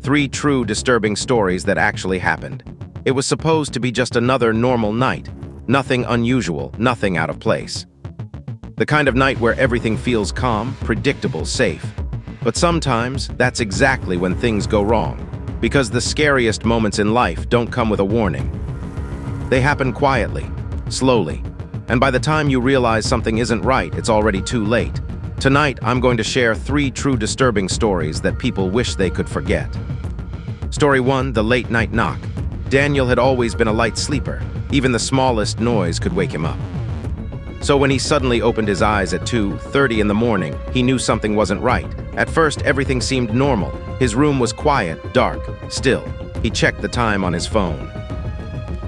3 true disturbing stories that actually happened. It was supposed to be just another normal night. Nothing unusual, nothing out of place. The kind of night where everything feels calm, predictable, safe. But sometimes, that's exactly when things go wrong. Because the scariest moments in life don't come with a warning. They happen quietly, slowly. And by the time you realize something isn't right, it's already too late. Tonight, I'm going to share 3 true disturbing stories that people wish they could forget. Story 1, the late night knock. Daniel had always been a light sleeper. Even the smallest noise could wake him up. So when he suddenly opened his eyes at 2:30 in the morning, he knew something wasn't right. At first, everything seemed normal. His room was quiet, dark, still. He checked the time on his phone.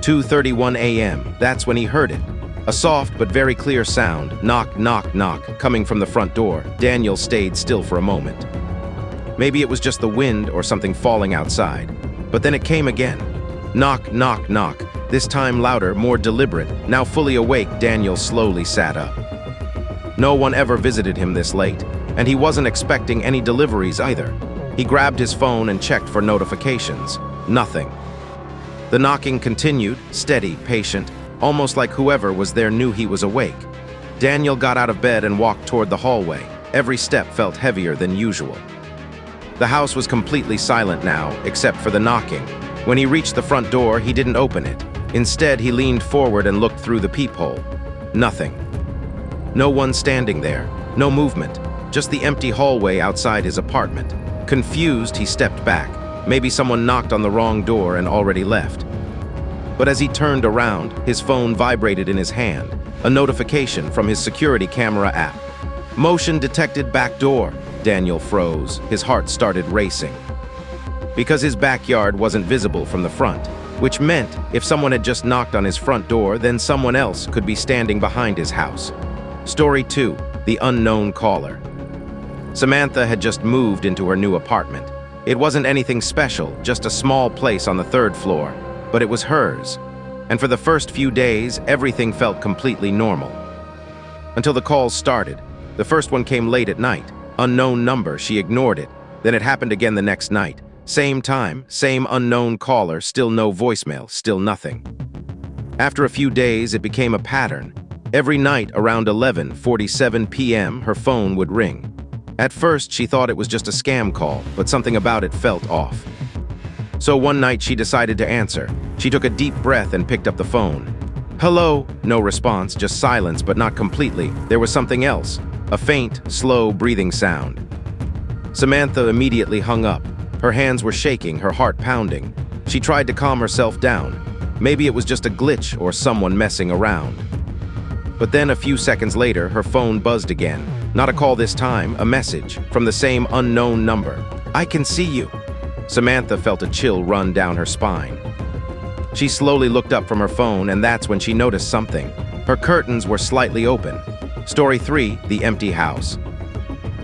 2:31 a.m., that's when he heard it. A soft but very clear sound, knock, knock, knock, coming from the front door. Daniel stayed still for a moment. Maybe it was just the wind or something falling outside. But then it came again. Knock, knock, knock. This time louder, more deliberate. Now fully awake, Daniel slowly sat up. No one ever visited him this late, and he wasn't expecting any deliveries either. He grabbed his phone and checked for notifications. Nothing. The knocking continued, steady, patient, almost like whoever was there knew he was awake. Daniel got out of bed and walked toward the hallway. Every step felt heavier than usual. The house was completely silent now, except for the knocking. When he reached the front door, he didn't open it. Instead, he leaned forward and looked through the peephole. Nothing. No one standing there. No movement. Just the empty hallway outside his apartment. Confused, he stepped back. Maybe someone knocked on the wrong door and already left. But as he turned around, his phone vibrated in his hand. A notification from his security camera app. Motion detected back door. Daniel froze. His heart started racing. Because his backyard wasn't visible from the front, which meant if someone had just knocked on his front door, then someone else could be standing behind his house. Story 2, the unknown caller. Samantha had just moved into her new apartment. It wasn't anything special, just a small place on the 3rd floor, but it was hers. And for the first few days, everything felt completely normal. Until the calls started. The first one came late at night. Unknown number, she ignored it. Then it happened again the next night. Same time, same unknown caller, still no voicemail, still nothing. After a few days, it became a pattern. Every night around 11:47 p.m., her phone would ring. At first, she thought it was just a scam call, but something about it felt off. So one night, she decided to answer. She took a deep breath and picked up the phone. Hello? No response, just silence, but not completely. There was something else. A faint, slow breathing sound. Samantha immediately hung up. Her hands were shaking, her heart pounding. She tried to calm herself down. Maybe it was just a glitch or someone messing around. But then a few seconds later, her phone buzzed again. Not a call this time, a message from the same unknown number. I can see you. Samantha felt a chill run down her spine. She slowly looked up from her phone, and that's when she noticed something. Her curtains were slightly open. Story 3, the empty house.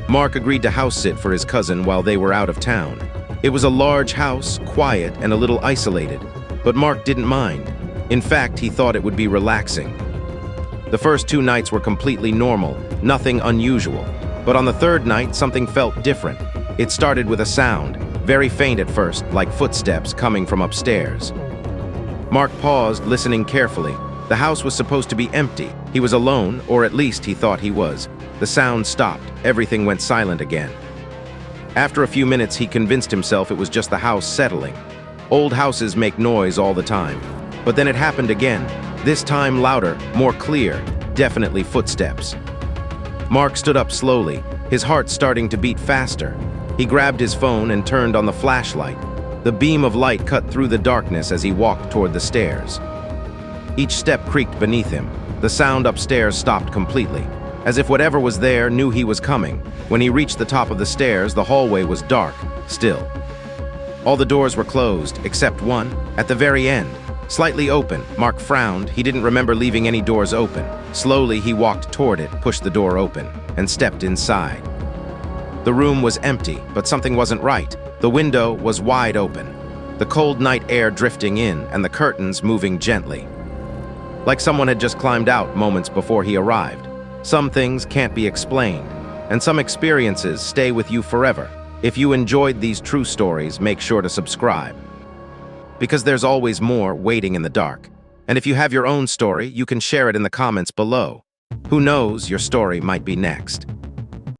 Mark agreed to house sit for his cousin while they were out of town. It was a large house, quiet and a little isolated, but Mark didn't mind. In fact, he thought it would be relaxing. The first 2 nights were completely normal, nothing unusual. But on the 3rd night, something felt different. It started with a sound, very faint at first, like footsteps coming from upstairs. Mark paused, listening carefully. The house was supposed to be empty. He was alone, or at least he thought he was. The sound stopped. Everything went silent again. After a few minutes, he convinced himself it was just the house settling. Old houses make noise all the time. But then it happened again. This time louder, more clear, definitely footsteps. Mark stood up slowly, his heart starting to beat faster. He grabbed his phone and turned on the flashlight. The beam of light cut through the darkness as he walked toward the stairs. Each step creaked beneath him. The sound upstairs stopped completely, as if whatever was there knew he was coming. When he reached the top of the stairs, the hallway was dark, still. All the doors were closed, except one, at the very end, slightly open. Mark frowned. He didn't remember leaving any doors open. Slowly, he walked toward it, pushed the door open, and stepped inside. The room was empty, but something wasn't right. The window was wide open, the cold night air drifting in and the curtains moving gently. Like someone had just climbed out moments before he arrived. Some things can't be explained, and some experiences stay with you forever. If you enjoyed these true stories, make sure to subscribe, because there's always more waiting in the dark. And if you have your own story, you can share it in the comments below. Who knows, your story might be next.